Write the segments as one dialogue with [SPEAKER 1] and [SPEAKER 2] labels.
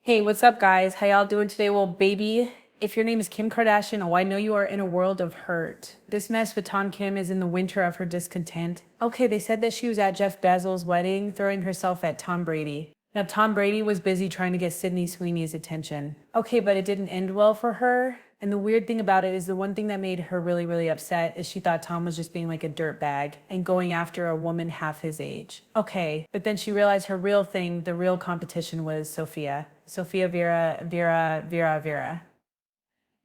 [SPEAKER 1] Hey, what's up, guys? How y'all doing today? Well, baby, if your name is Kim Kardashian, oh, I know you are in a world of hurt. This mess with Tom Kim is in the winter of her discontent. Okay, they said that she was at Jeff Bezos' wedding, throwing herself at Tom Brady. Now, Tom Brady was busy trying to get Sydney Sweeney's attention. Okay, but it didn't end well for her. And the weird thing about it is the one thing that made her really, really upset is she thought Tom was just being like a dirtbag and going after a woman half his age. Okay, but then she realized her real thing, the real competition was Sofia. Sofia Vera.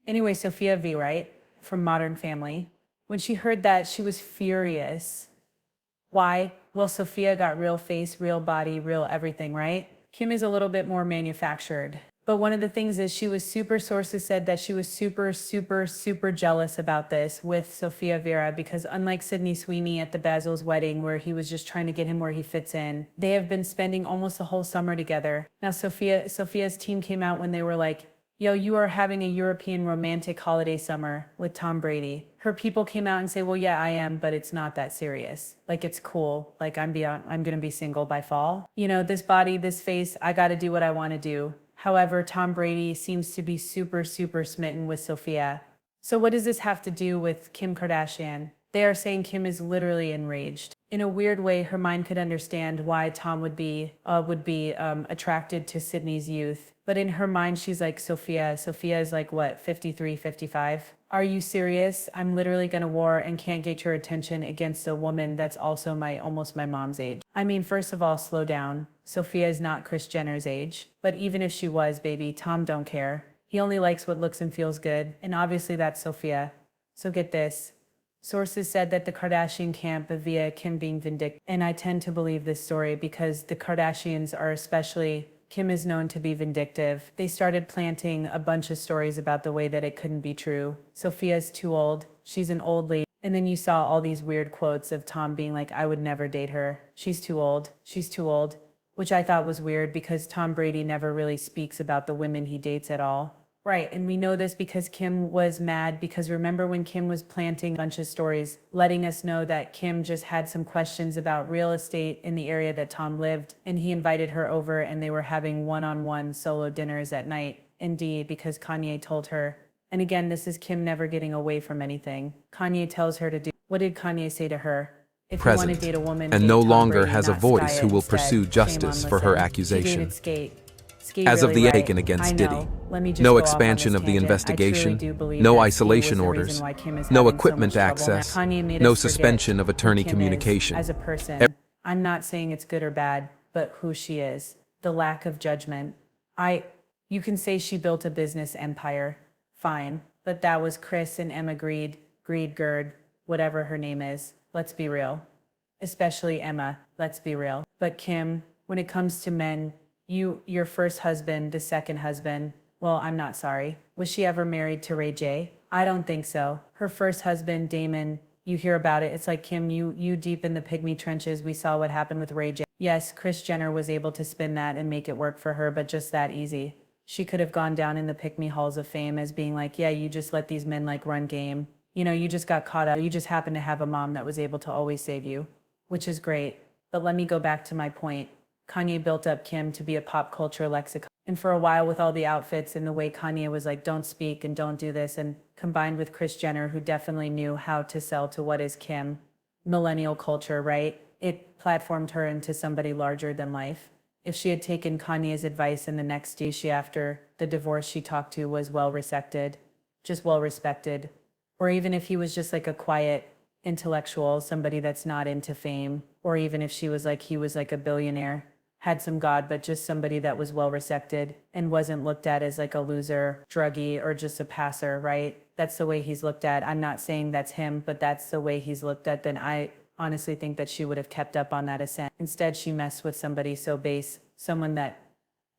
[SPEAKER 1] Anyway, Sophia V, right? From Modern Family. When she heard that, she was furious. Why? Well, Sophia got real face, real body, real everything, right? Kim is a little bit more manufactured. But one of the things is sources said that she was super jealous about this with Sofia Vera because unlike Sydney Sweeney at the Basil's wedding where he was just trying to get him where he fits in, they have been spending almost the whole summer together. Now Sophia's team came out when they were like, yo, you are having a European romantic holiday summer with Tom Brady. Her people came out and say, well, yeah, I am, but it's not that serious. Like, it's cool. Like, I'm gonna be single by fall. You know, this body, this face, I gotta do what I wanna do. However, Tom Brady seems to be super smitten with Sofia. So what does this have to do with Kim Kardashian? They are saying Kim is literally enraged. In a weird way, her mind could understand why Tom would be attracted to Sydney's youth. But in her mind, she's like, Sofia is like, what, 53, 55? Are you serious? I'm literally gonna war and can't get your attention against a woman that's also almost my mom's age. I mean, first of all, slow down. Sofia is not Kris Jenner's age. But even if she was, baby, Tom don't care. He only likes what looks and feels good. And obviously that's Sofia. So get this. Sources said that the Kardashian camp via Kim being vindictive. And I tend to believe this story because the Kardashians are especially, Kim is known to be vindictive. They started planting a bunch of stories about the way that it couldn't be true. Sophia's too old. She's an old lady. And then you saw all these weird quotes of Tom being like, I would never date her. She's too old. She's too old. Which I thought was weird because Tom Brady never really speaks about the women he dates at all. Right, and we know this because Kim was mad because remember when Kim was planting a bunch of stories, letting us know that Kim just had some questions about real estate in the area that Tom lived, and he invited her over and they were having one-on-one solo dinners at night. Indeed, because Kanye told her. And again, this is Kim never getting away from anything. Kanye tells her to do. What did Kanye say to her? If you want to date a woman,
[SPEAKER 2] and
[SPEAKER 1] date
[SPEAKER 2] no
[SPEAKER 1] Tom
[SPEAKER 2] longer
[SPEAKER 1] Brady,
[SPEAKER 2] has a
[SPEAKER 1] not
[SPEAKER 2] voice
[SPEAKER 1] Skye
[SPEAKER 2] who will
[SPEAKER 1] instead.
[SPEAKER 2] pursue
[SPEAKER 1] Shame
[SPEAKER 2] justice
[SPEAKER 1] on
[SPEAKER 2] for her
[SPEAKER 1] Listen. She
[SPEAKER 2] accusation.
[SPEAKER 1] dated Skate.
[SPEAKER 2] As of
[SPEAKER 1] Really
[SPEAKER 2] the
[SPEAKER 1] right.
[SPEAKER 2] taken against
[SPEAKER 1] I
[SPEAKER 2] Diddy.
[SPEAKER 1] know. Let me just
[SPEAKER 2] No
[SPEAKER 1] go off on
[SPEAKER 2] expansion
[SPEAKER 1] this
[SPEAKER 2] of the
[SPEAKER 1] tangent. I
[SPEAKER 2] investigation,
[SPEAKER 1] truly do believe
[SPEAKER 2] no
[SPEAKER 1] that
[SPEAKER 2] isolation
[SPEAKER 1] Skate was the
[SPEAKER 2] orders,
[SPEAKER 1] reason why Kim is
[SPEAKER 2] no
[SPEAKER 1] having so
[SPEAKER 2] equipment
[SPEAKER 1] much trouble now.
[SPEAKER 2] access,
[SPEAKER 1] Kanye made
[SPEAKER 2] no
[SPEAKER 1] us forget
[SPEAKER 2] suspension of
[SPEAKER 1] who
[SPEAKER 2] attorney
[SPEAKER 1] Kim is
[SPEAKER 2] communication.
[SPEAKER 1] as a person. I'm not saying it's good or bad, but who she is. The lack of judgment. You can say she built a business empire. Fine. But that was Chris and Emma Gerd, whatever her name is. Let's be real. Especially Emma, let's be real. But Kim, when it comes to men, your first husband, the second husband, well, I'm not sorry. Was she ever married to Ray J? I don't think so. Her first husband, Damon, you hear about it. It's like, Kim, you deep in the pygmy trenches. We saw what happened with Ray J. Yes, Kris Jenner was able to spin that and make it work for her, but just that easy. She could have gone down in the pygmy halls of fame as being like, yeah, you just let these men like run game. You know, you just got caught up. You just happened to have a mom that was able to always save you. Which is great. But let me go back to my point. Kanye built up Kim to be a pop culture lexicon. And for a while with all the outfits and the way Kanye was like, don't speak and don't do this, and combined with Kris Jenner, who definitely knew how to sell to what is Kim, millennial culture, right? It platformed her into somebody larger than life. If she had taken Kanye's advice in the next year after the divorce she talked to was well respected, or even if he was just like a quiet, intellectual, somebody that's not into fame, or even if he was like a billionaire, had some God, but just somebody that was well respected and wasn't looked at as like a loser, druggie, or just a passer, right? That's the way he's looked at. I'm not saying that's him, but that's the way he's looked at. Then I honestly think that she would have kept up on that ascent. Instead, she messed with somebody so base, someone that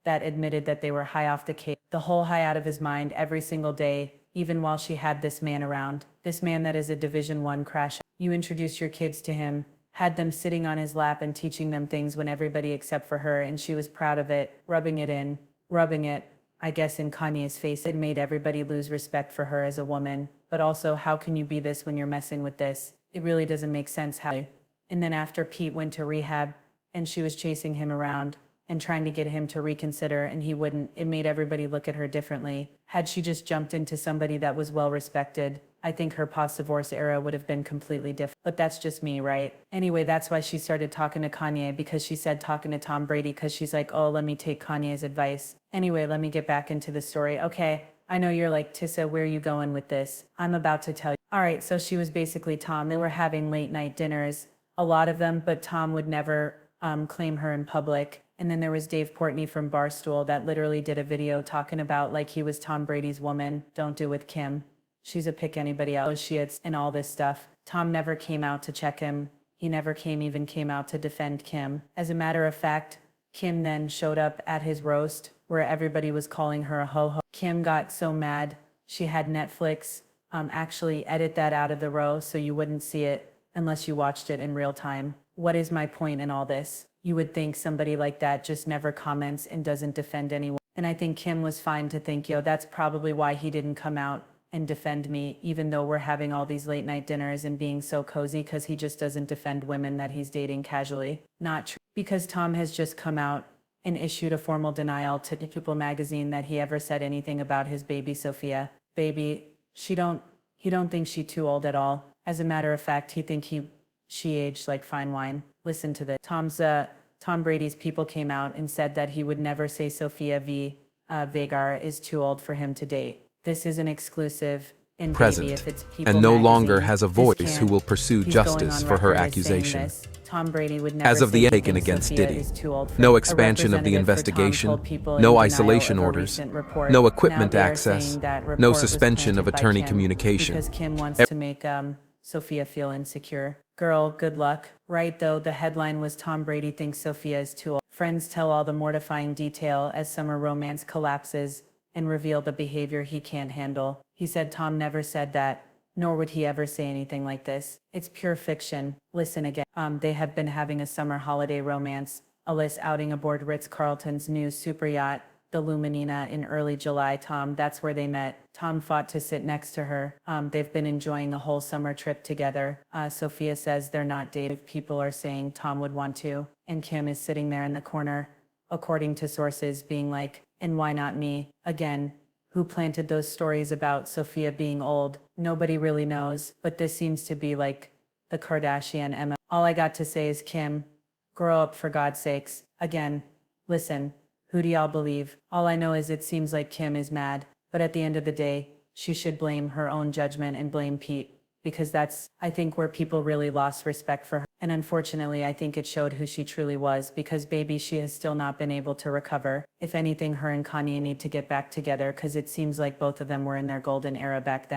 [SPEAKER 1] admitted that they were high off the cake, the whole high out of his mind every single day, even while she had this man around, this man that is a Division I crash. You introduced your kids to him, had them sitting on his lap and teaching them things when everybody except for her, and she was proud of it, rubbing it, I guess, in Kanye's face. It made everybody lose respect for her as a woman. But also, how can you be this when you're messing with this? It really doesn't make sense how. And then after Pete went to rehab and she was chasing him around, and trying to get him to reconsider, and he wouldn't. It made everybody look at her differently. Had she just jumped into somebody that was well respected, I think her post-divorce era would have been completely different. But that's just me, right? Anyway, that's why she started talking to Kanye, because she said talking to Tom Brady, because she's like, oh, let me take Kanye's advice. Anyway, let me get back into the story. Okay, I know you're like, Tissa, where are you going with this? I'm about to tell you. All right, so she was basically Tom. They were having late night dinners, a lot of them, but Tom would never claim her in public. And then there was Dave Portnoy from Barstool that literally did a video talking about like he was Tom Brady's woman. Don't do with Kim. She's a pick anybody else. She is, and all this stuff. Tom never came out to check him. He never came out to defend Kim. As a matter of fact, Kim then showed up at his roast where everybody was calling her a ho-ho. Kim got so mad, she had Netflix actually edit that out of the roast so you wouldn't see it unless you watched it in real time. What is my point in all this? You would think somebody like that just never comments and doesn't defend anyone. And I think Kim was fine to think, yo, that's probably why he didn't come out and defend me, even though we're having all these late night dinners and being so cozy, because he just doesn't defend women that he's dating casually. Not true. Because Tom has just come out and issued a formal denial to People magazine that he ever said anything about his baby Sofia. Baby, he don't think she too old at all. As a matter of fact, he think she aged like fine wine. Listen to this. Tom Brady's people came out and said that he would never say Sofia Vergara is too old for him to date. This is an exclusive. And
[SPEAKER 2] present,
[SPEAKER 1] baby, if it's People
[SPEAKER 2] and no
[SPEAKER 1] magazine,
[SPEAKER 2] longer has a voice who will
[SPEAKER 1] he's
[SPEAKER 2] pursue
[SPEAKER 1] going
[SPEAKER 2] justice
[SPEAKER 1] on
[SPEAKER 2] for her
[SPEAKER 1] record as saying
[SPEAKER 2] accusation.
[SPEAKER 1] this. Tom Brady would never
[SPEAKER 2] As of
[SPEAKER 1] say
[SPEAKER 2] the
[SPEAKER 1] he
[SPEAKER 2] taken
[SPEAKER 1] thinks
[SPEAKER 2] against
[SPEAKER 1] Sofia
[SPEAKER 2] Diddy,
[SPEAKER 1] is too old for
[SPEAKER 2] no
[SPEAKER 1] him. A
[SPEAKER 2] expansion of the
[SPEAKER 1] representative for Tom
[SPEAKER 2] investigation,
[SPEAKER 1] told people in
[SPEAKER 2] no
[SPEAKER 1] denial
[SPEAKER 2] isolation
[SPEAKER 1] of a
[SPEAKER 2] orders,
[SPEAKER 1] recent report.
[SPEAKER 2] no
[SPEAKER 1] Now
[SPEAKER 2] equipment
[SPEAKER 1] they are
[SPEAKER 2] access,
[SPEAKER 1] saying that report
[SPEAKER 2] no
[SPEAKER 1] was
[SPEAKER 2] suspension of
[SPEAKER 1] planted by
[SPEAKER 2] attorney
[SPEAKER 1] Kim
[SPEAKER 2] communication.
[SPEAKER 1] because Kim wants to make Sofia feel insecure. Girl, good luck. Right though, the headline was Tom Brady thinks Sofia is too old. Friends tell all the mortifying detail as summer romance collapses and reveal the behavior he can't handle. He said Tom never said that, nor would he ever say anything like this. It's pure fiction. Listen again. They have been having a summer holiday romance. Alyssa outing aboard Ritz-Carlton's new super yacht, the Luminina, in early July. That's where they met. Tom fought to sit next to her. They've been enjoying the whole summer trip together. Sofia says they're not dating. People are saying Tom would want to. And Kim is sitting there in the corner, according to sources, being like, and why not me? Again, who planted those stories about Sofia being old? Nobody really knows, but this seems to be like the Kardashian Emma. All I got to say is, Kim, grow up for God's sakes. Again, listen, who do y'all believe? All I know is it seems like Kim is mad, but at the end of the day, she should blame her own judgment and blame Pete, because that's, I think, where people really lost respect for her. And unfortunately, I think it showed who she truly was, because baby, she has still not been able to recover. If anything, her and Kanye need to get back together, because it seems like both of them were in their golden era back then.